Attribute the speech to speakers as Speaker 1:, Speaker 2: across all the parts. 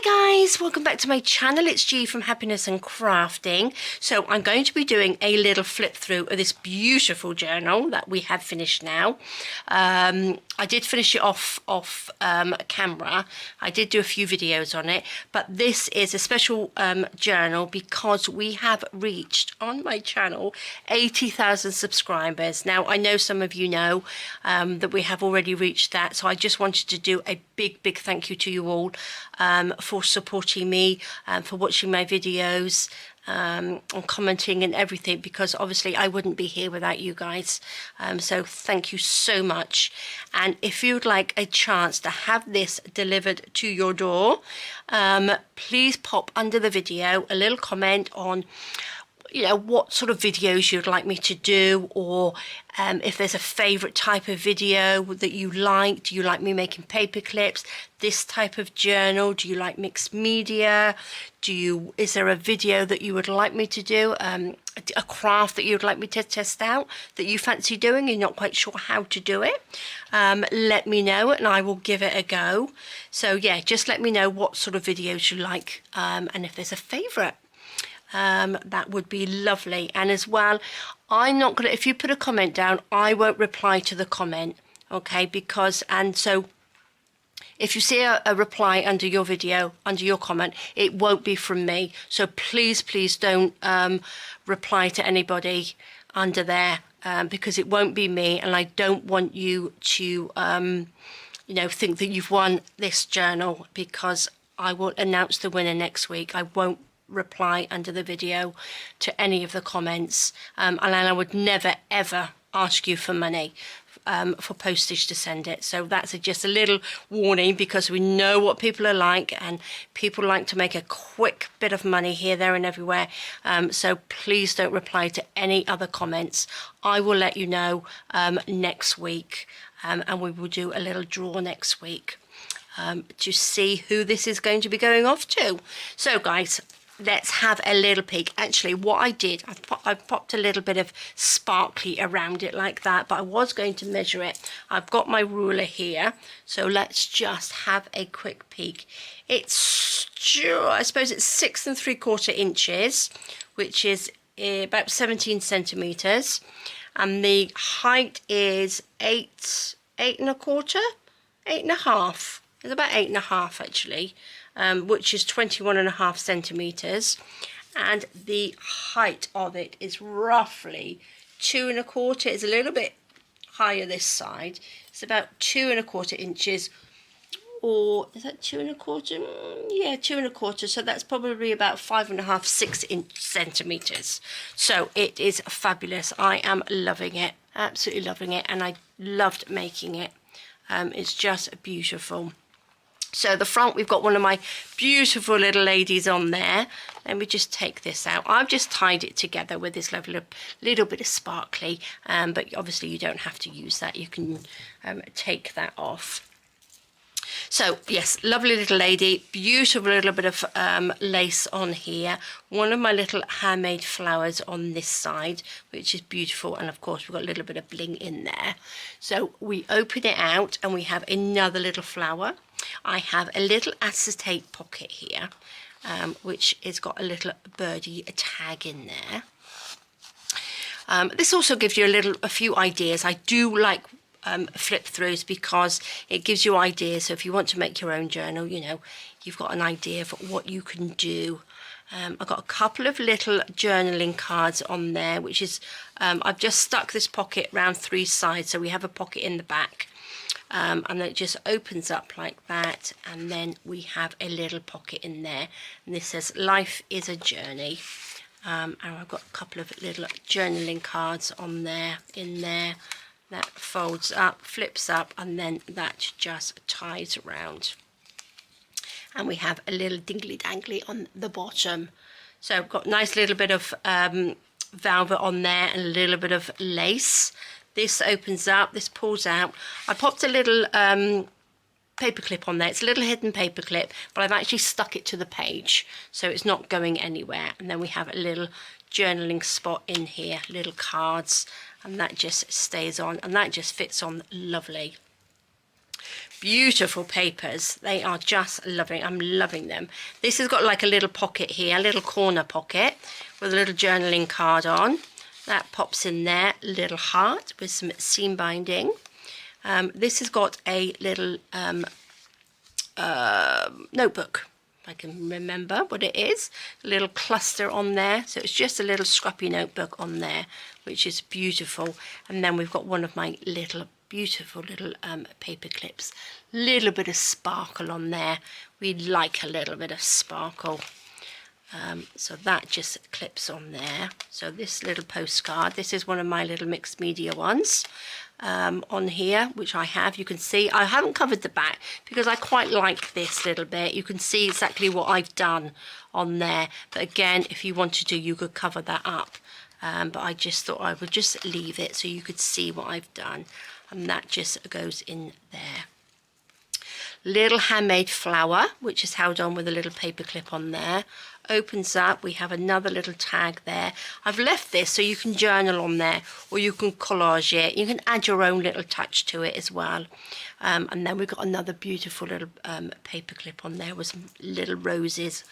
Speaker 1: Hi guys, welcome back to my channel. It's G from Happiness and Crafting. So I'm going to be doing a little flip through of this beautiful journal that we have finished now. I did finish it off camera. I did do a few videos on it, but this is a special journal because we have reached on my channel 80,000 subscribers. Now I know some of you know that we have already reached that, so I just wanted to do a big thank you to you all for supporting me, for watching my videos, and commenting and everything, because obviously I wouldn't be here without you guys. So thank you so much. And if you'd like a chance to have this delivered to your door, please pop under the video a little comment on what sort of videos you'd like me to do, or if there's a favorite type of video that you like. Do you like me making paper clips, this type of journal? Do you like mixed media? Is there a video that you would like me to do, a craft that you'd like me to test out that you fancy doing, you're not quite sure how to do it? Let me know and I will give it a go. So yeah, just let me know what sort of videos you like, and if there's a favorite. That would be lovely. And as well, I'm not gonna, if you put a comment down, I won't reply to the comment, okay? So if you see a reply under your video, under your comment, it won't be from me. So please don't reply to anybody under there, because it won't be me, and I don't want you to think that you've won this journal, because I will announce the winner next week. I won't reply under the video to any of the comments, and I would never ever ask you for money for postage to send it. So that's just a little warning, because we know what people are like, and people like to make a quick bit of money here, there and everywhere. So please don't reply to any other comments. I will let you know next week, and we will do a little draw next week to see who this is going to be going off to. So guys, let's have a little peek. Actually, what I did, I popped a little bit of sparkly around it like that, but I was going to measure it. I've got my ruler here, so let's just have a quick peek. It's, I suppose it's 6 3/4 inches, which is about 17 centimeters, and the height is 8 1/4, 8 1/2. It's about 8 1/2 actually. Which is 21.5 centimeters, and the height of it is roughly 2 1/4. It's a little bit higher this side. It's about 2 1/4 inches, or is that 2 1/4? Yeah, 2 1/4. So that's probably about 5 1/2, 6 centimeters. So it is fabulous. I am loving it, absolutely loving it, and I loved making it. It's just beautiful. So the front, we've got one of my beautiful little ladies on there. Let me just take this out. I've just tied it together with this little bit of sparkly, but obviously you don't have to use that. You can take that off. So yes, lovely little lady, beautiful little bit of lace on here. One of my little handmade flowers on this side, which is beautiful, and of course we've got a little bit of bling in there. So we open it out and we have another little flower. I have a little acetate pocket here, which has got a little birdie tag in there. This also gives you a few ideas. I do like flip throughs because it gives you ideas. So if you want to make your own journal, you've got an idea of what you can do. I've got a couple of little journaling cards on there, which is I've just stuck this pocket around 3 sides, so we have a pocket in the back. And then it just opens up like that, and then we have a little pocket in there, and this says life is a journey. And I've got a couple of little journaling cards on there, in there, that folds up, flips up, and then that just ties around. And we have a little dingly dangly on the bottom. So I've got a nice little bit of velvet on there and a little bit of lace. This opens up, this pulls out. I popped a little paper clip on there. It's a little hidden paper clip, but I've actually stuck it to the page, so it's not going anywhere. And then we have a little journaling spot in here, little cards, and that just stays on, and that just fits on lovely. Beautiful papers. They are just lovely. I'm loving them. This has got like a little pocket here, a little corner pocket with a little journaling card on. That pops in there, little heart with some seam binding. This has got a little notebook, if I can remember what it is. A little cluster on there. So it's just a little scrappy notebook on there, which is beautiful. And then we've got one of my little beautiful little paper clips. Little bit of sparkle on there. We like a little bit of sparkle. So that just clips on there. So this little postcard, this is one of my little mixed media ones on here, which I have. You can see I haven't covered the back because I quite like this little bit. You can see exactly what I've done on there. But again, if you wanted to, you could cover that up. But I just thought I would just leave it so you could see what I've done. And that just goes in there. Little handmade flower, which is held on with a little paper clip on there. Opens up, we have another little tag there. I've left this so you can journal on there, or you can collage it. You can add your own little touch to it as well. And then we've got another beautiful little paper clip on there with some little roses.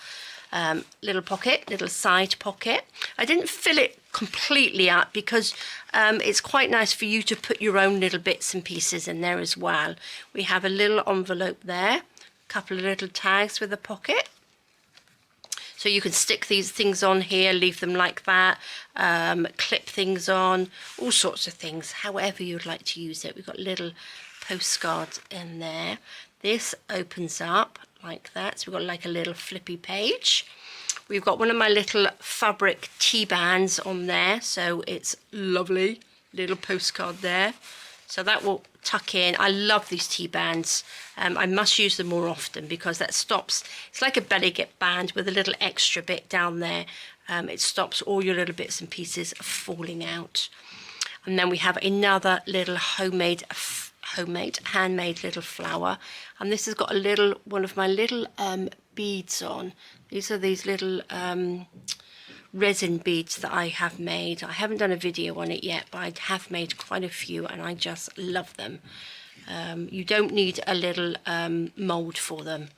Speaker 1: Little pocket, little side pocket. I didn't fill it completely up because it's quite nice for you to put your own little bits and pieces in there as well. We have a little envelope there, a couple of little tags with a pocket. So you can stick these things on here, leave them like that, clip things on, all sorts of things, however you'd like to use it. We've got little postcards in there. This opens up like that, so we've got like a little flippy page. We've got one of my little fabric tea bands on there, so it's lovely, little postcard there. So that will tuck in. I love these tea bands. I must use them more often because that stops, it's like a belly band with a little extra bit down there. It stops all your little bits and pieces falling out. And then we have another little handmade little flower, and this has got a little one of my little beads on. These are these little resin beads that I have made. I haven't done a video on it yet, but I have made quite a few and I just love them. You don't need a little mold for them,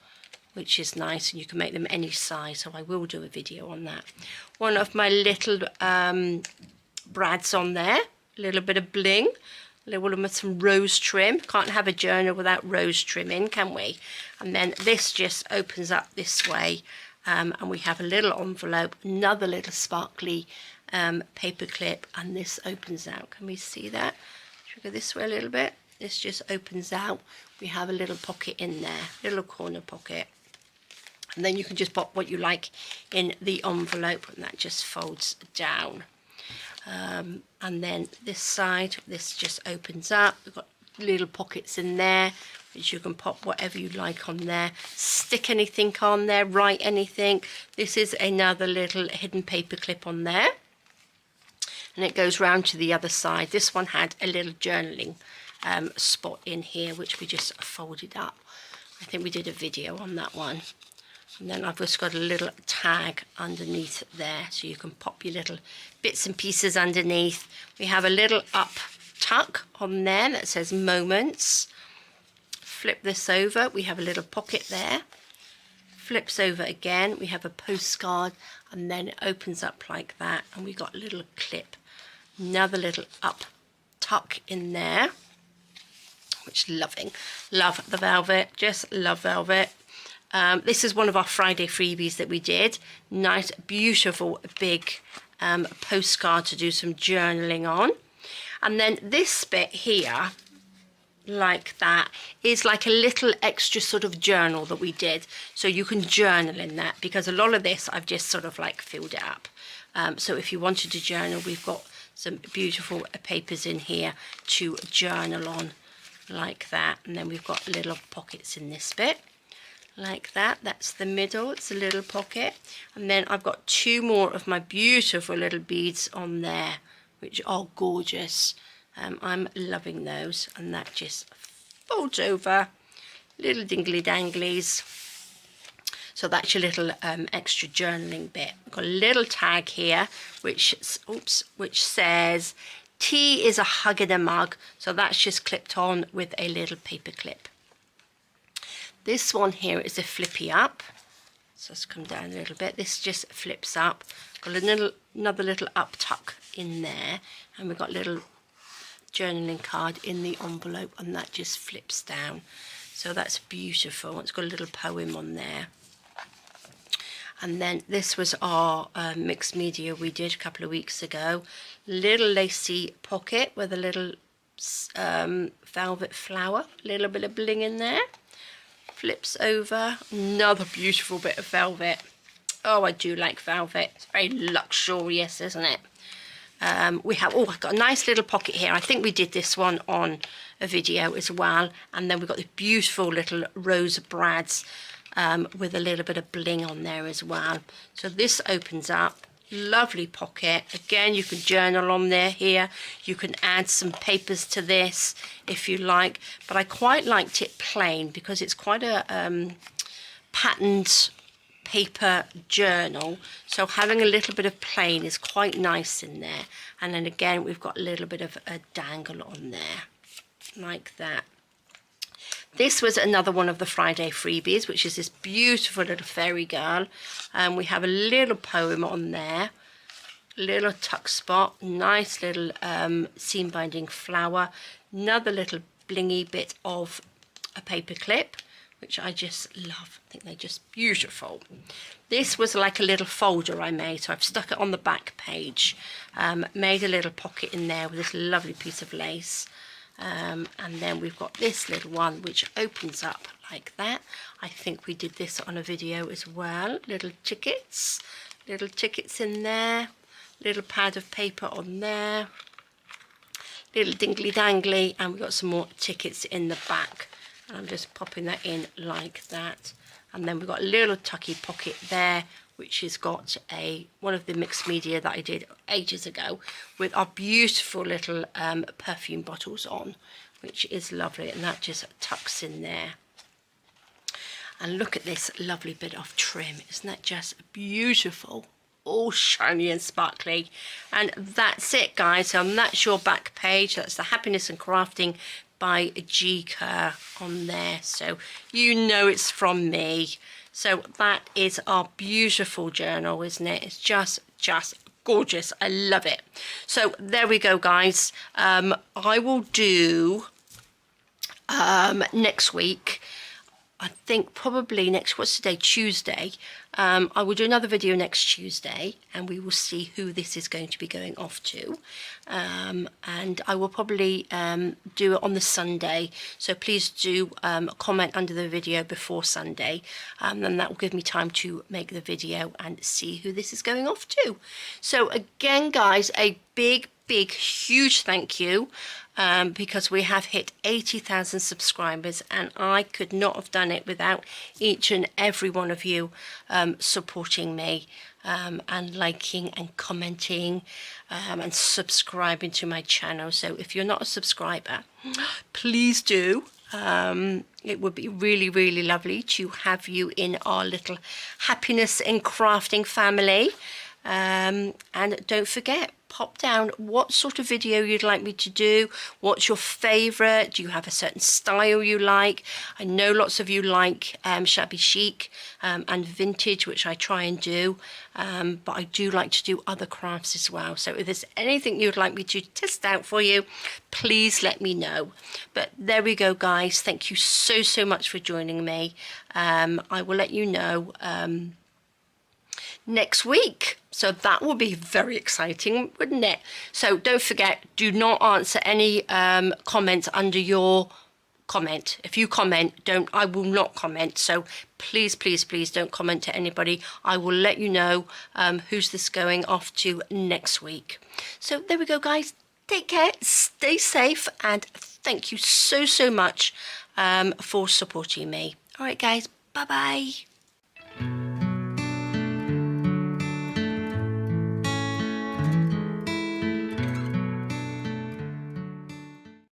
Speaker 1: which is nice, and you can make them any size, so I will do a video on that. One of my little brads on there, a little bit of bling, a little with some rose trim. Can't have a journal without rose trim in, can we? And then this just opens up this way, and we have a little envelope, another little sparkly paper clip, and this opens out. Can we see that? Should we go this way a little bit? This just opens out. We have a little pocket in there, little corner pocket. And then you can just pop what you like in the envelope, and that just folds down. And then this side, this just opens up. We've got little pockets in there, which you can pop whatever you like on there. Stick anything on there, write anything. This is another little hidden paper clip on there. And it goes round to the other side. This one had a little journaling spot in here, which we just folded up. I think we did a video on that one. And then I've just got a little tag underneath there, so you can pop your little bits and pieces underneath. We have a little up tuck on there that says moments. Flip this over, we have a little pocket there. Flips over again, we have a postcard, and then it opens up like that, and we got a little clip. Another little up tuck in there, which loving. Love the velvet, just love velvet. This is one of our Friday freebies that we did. Nice, beautiful, big postcard to do some journaling on. And then this bit here, like that, is like a little extra sort of journal that we did. So you can journal in that, because a lot of this I've just sort of like filled it up. So if you wanted to journal, we've got some beautiful papers in here to journal on, like that. And then we've got little pockets in this bit. Like that, that's the middle, it's a little pocket. And then I've got two more of my beautiful little beads on there, which are gorgeous. I'm loving those, and that just folds over, little dingly danglies. So that's your little extra journaling bit. I've got a little tag here, which says tea is a hug in a mug. So that's just clipped on with a little paper clip. This one here is a flippy up. So let's come down a little bit. This just flips up. Got another little up tuck in there, and we've got a little journaling card in the envelope, and that just flips down. So that's beautiful. It's got a little poem on there. And then this was our mixed media we did a couple of weeks ago. Little lacy pocket with a little velvet flower, a little bit of bling in there. Flips over, another beautiful bit of velvet. Oh, I do like velvet. It's very luxurious, isn't it? We have, oh, I've got a nice little pocket here. I think we did this one on a video as well. And then we've got the beautiful little rose brads with a little bit of bling on there as well. So this opens up, lovely pocket. Again, you can journal on there here. You can add some papers to this if you like, but I quite liked it plain because it's quite a patterned paper journal, so having a little bit of plain is quite nice in there. And then again, we've got a little bit of a dangle on there like that. This was another one of the Friday freebies, which is this beautiful little fairy girl. We have a little poem on there, little tuck spot, nice little seam binding flower, another little blingy bit of a paper clip, which I just love. I think they're just beautiful. This was like a little folder I made, so I've stuck it on the back page. Made a little pocket in there with this lovely piece of lace. And then we've got this little one which opens up like that. I think we did this on a video as well. Little tickets in there, little pad of paper on there, little dingly dangly, and we've got some more tickets in the back. And I'm just popping that in like that. And then we've got a little tucky pocket there, which has got one of the mixed media that I did ages ago with our beautiful little perfume bottles on, which is lovely, and that just tucks in there. And look at this lovely bit of trim. Isn't that just beautiful? All shiny and sparkly. And that's it, guys. So that's your back page. That's the Happiness and Crafting by G. Kerr on there. So you know it's from me. So that is our beautiful journal, isn't it? It's just gorgeous. I love it. So there we go, guys. I will do next week. I think probably what's today? Tuesday. I will do another video next Tuesday, and we will see who this is going to be going off to. And I will probably do it on the Sunday. So please do comment under the video before Sunday. And that will give me time to make the video and see who this is going off to. So again, guys, a big, huge thank you. Because we have hit 80,000 subscribers, and I could not have done it without each and every one of you supporting me and liking and commenting and subscribing to my channel. So if you're not a subscriber, please do. It would be really lovely to have you in our little Happiness and Crafting family. And don't forget, pop down what sort of video you'd like me to do. What's your favorite? Do you have a certain style you like? I know lots of you like shabby chic and vintage, which I try and do, but I do like to do other crafts as well. So if there's anything you'd like me to test out for you, please let me know. But there we go, guys. Thank you so much for joining me. I will let you know next week, so that will be very exciting, wouldn't it? So don't forget, do not answer any comments under your comment. If you comment, I will not comment. So please don't comment to anybody. I will let you know who's this going off to next week. So there we go, guys. Take care, stay safe, and thank you so much for supporting me. All right, guys, bye bye.